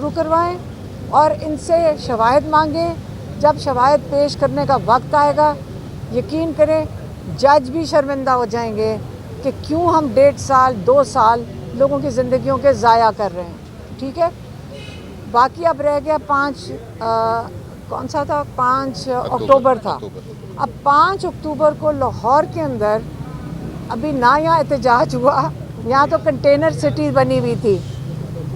रुबरू करवाएं और इनसे शवाहिद मांगें। जब शवाहिद पेश करने का वक्त आएगा, यकीन करें जज भी शर्मिंदा हो जाएंगे कि क्यों हम 1.5 साल 2 साल लोगों की ज़िंदगियों के ज़ाया कर रहे हैं। ठीक है, बाकी अब रह गया 5 कौन सा था 5 अक्टूबर था। अब 5 अक्टूबर को लाहौर के अंदर अभी ना यहाँ एहतजाज हुआ, यहाँ तो कंटेनर सिटी बनी हुई थी,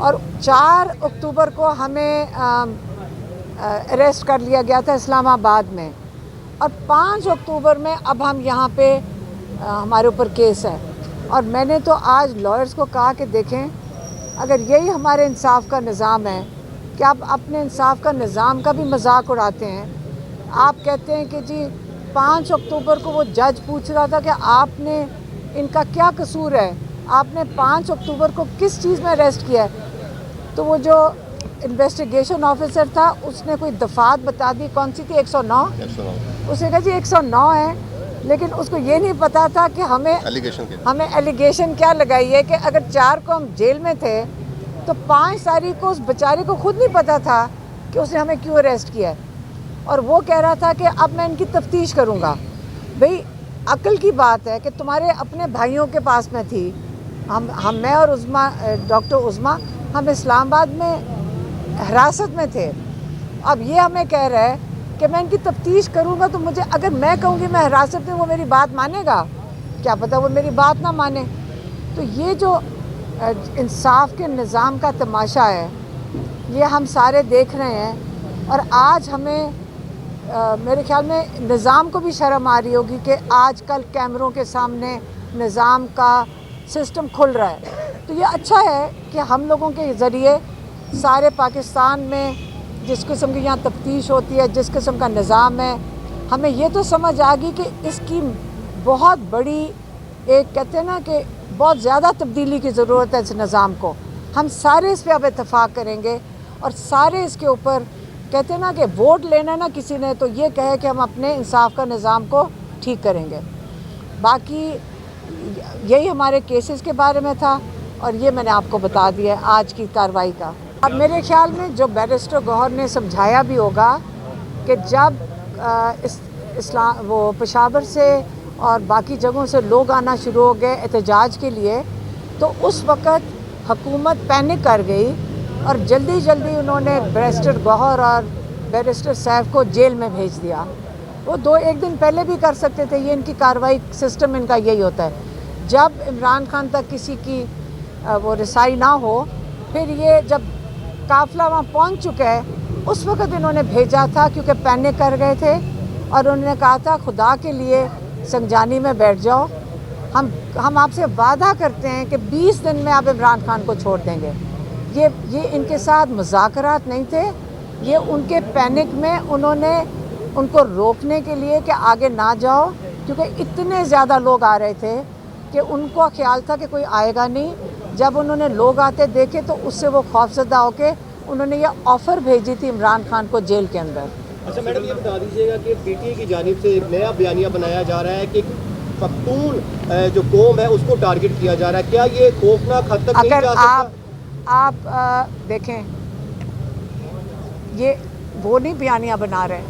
और 4 अक्टूबर को हमें अरेस्ट कर लिया गया था इस्लामाबाद में, और 5 अक्टूबर में अब हम यहाँ पे हमारे ऊपर केस है। और मैंने तो आज लॉयर्स को कहा कि देखें, अगर यही हमारे इंसाफ का निज़ाम है कि आप अपने इंसाफ का निज़ाम का भी मजाक उड़ाते हैं। आप कहते हैं कि जी 5 अक्टूबर को वो जज पूछ रहा था कि आपने इनका क्या कसूर है, आपने 5 अक्टूबर को किस चीज़ में अरेस्ट किया है। तो वो जो इन्वेस्टिगेशन ऑफिसर था उसने कोई दफ़ात बता दी, कौन सी थी 109। उसने कहा जी 109 है, लेकिन उसको ये नहीं पता था कि हमें एलिगेशन क्या लगाई है कि अगर 4 को हम जेल में थे तो 5 तारीख को उस बेचारे को खुद नहीं पता था कि उसने हमें क्यों अरेस्ट किया है, और वो कह रहा था कि अब मैं इनकी तफ्तीश करूँगा। भाई अक्ल की बात है कि तुम्हारे अपने भाइयों के पास में थी, हम मैं और उज़्मा डॉक्टर उज़्मा हम इस्लामाबाद में हिरासत में थे। अब ये हमें कह रहा है कि मैं इनकी तफ्तीश करूँगा, तो मुझे अगर मैं कहूँगी मैं हिरासत में, वो मेरी बात मानेगा? क्या पता वो मेरी बात ना माने। तो ये जो इंसाफ के निज़ाम का तमाशा है ये हम सारे देख रहे हैं, और आज हमें मेरे ख्याल में निज़ाम को भी शर्म आ रही होगी कि आजकल कैमरों के सामने निज़ाम का सिस्टम खुल रहा है। तो ये अच्छा है कि हम लोगों के ज़रिए सारे पाकिस्तान में जिस किस्म की यहाँ तफ्तीश होती है, जिस किस्म का निज़ाम है, हमें ये तो समझ आ गई कि इसकी बहुत बड़ी एक कहते हैं ना कि बहुत ज़्यादा तब्दीली की ज़रूरत है इस निज़ाम को। हम सारे इस पर अब इत्तफ़ाक़ करेंगे और सारे इसके ऊपर कहते हैं ना कि वोट लेना ना किसी ने तो ये कहे कि हम अपने इंसाफ का निज़ाम को ठीक करेंगे। बाकी यही हमारे केसेस के बारे में था, और ये मैंने आपको बता दिया आज की कार्रवाई का। अब मेरे ख्याल में जो बैरिस्टर गौहर ने समझाया भी होगा कि जब वो पेशावर से और बाकी जगहों से लोग आना शुरू हो गए एहतजाज के लिए, तो उस वक़्त हुकूमत पैनिक कर गई और जल्दी जल्दी उन्होंने बैरिस्टर गौहर और बैरिस्टर सैफ को जेल में भेज दिया। वो 2-1 दिन पहले भी कर सकते थे। ये इनकी कार्रवाई सिस्टम इनका यही होता है, जब इमरान खान तक किसी की वो रसाई ना हो, फिर ये जब काफ़िला वहाँ पहुँच चुका है उस वक़्त इन्होंने भेजा था, क्योंकि पैनिक कर गए थे, और उन्होंने कहा था खुदा के लिए संजानी में बैठ जाओ, हम आपसे वादा करते हैं कि 20 दिन में आप इमरान खान को छोड़ देंगे। ये इनके साथ मुज़ाकरात नहीं थे, ये उनके पैनिक में उन्होंने उनको रोकने के लिए कि आगे ना जाओ, क्योंकि इतने ज़्यादा लोग आ रहे थे कि उनको ख्याल था कि कोई आएगा नहीं। जब उन्होंने लोग आते देखे तो उससे वो खौफजदा होके उन्होंने ये ऑफ़र भेजी थी इमरान खान को जेल के अंदर। अच्छा मैडम, ये बता दीजिएगा कि पीटीआई की जानिब से एक नया बयानिया बनाया जा रहा है कि पख्तून जो कौम है उसको टारगेट किया जा रहा है, क्या ये खौफनाक हद तक नहीं जा सकता? आप देखें, ये वो नहीं बयानिया बना रहे,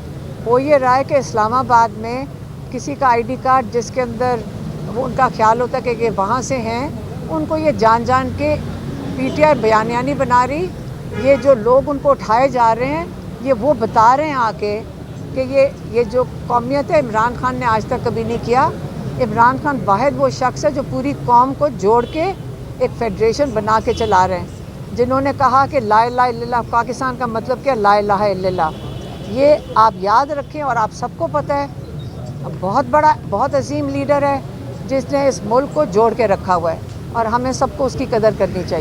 वो ये रहा है कि इस्लामाबाद में किसी का आईडी कार्ड जिसके अंदर वो उनका ख्याल होता है कि वहाँ से हैं, उनको ये जान के पीटीआई बयानिया नहीं बना रही। ये जो लोग उनको उठाए जा रहे हैं ये वो बता रहे हैं आके कि ये जो कौमियत है इमरान खान ने आज तक कभी नहीं किया। इमरान खान वाहिद वो शख्स है जो पूरी कौम को जोड़ के एक फेडरेशन बना के चला रहे हैं, जिन्होंने कहा कि ला इलाहा इल्लल्लाह पाकिस्तान का मतलब क्या, ला इलाहा इल्लल्लाह। ये आप याद रखें, और आप सबको पता है बहुत बड़ा बहुत अजीम लीडर है जिसने इस मुल्क को जोड़ के रखा हुआ है, और हमें सबको उसकी कदर करनी चाहिए।